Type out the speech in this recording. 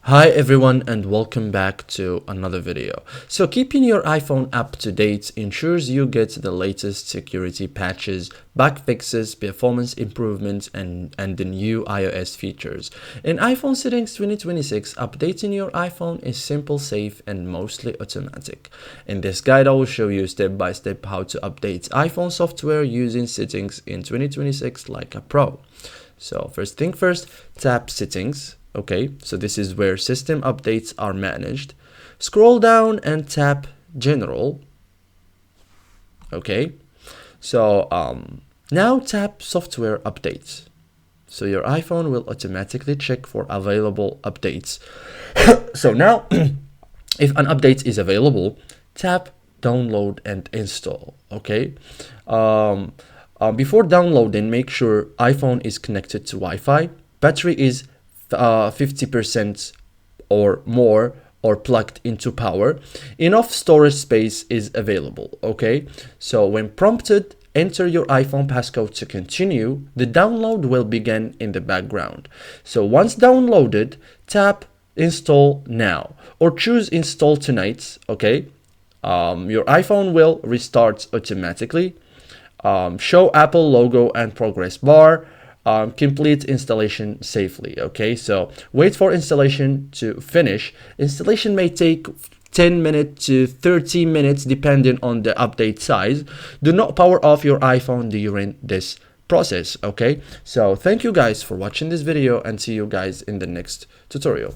Hi everyone and welcome back to another video. So keeping your iPhone up to date ensures you get the latest security patches, bug fixes, performance improvements and the new iOS features. In iPhone settings 2026, updating your iPhone is simple, safe and mostly automatic. In this guide I will show you step by step how to update iPhone software using settings in 2026 like a pro. So first thing first, tap settings. Okay, so this is where system updates are managed. Scroll down and tap general. Okay, so now tap software updates. So your iPhone will automatically check for available updates. So now if an update is available, tap download and install. Okay, before downloading, make sure iPhone is connected to Wi-Fi, battery is 50% or more or plugged into power, enough storage space is available. Okay, so when prompted, enter your iPhone passcode to continue. The download will begin in the background. So once downloaded, tap install now or choose install tonight. Okay, your iPhone will restart automatically. Show Apple logo and progress bar. Complete installation safely. Okay, so wait for installation to finish. Installation may take 10 minutes to 30 minutes depending on the update size. Do not power off your iPhone during this process. Okay, so thank you guys for watching this video and see you guys in the next tutorial.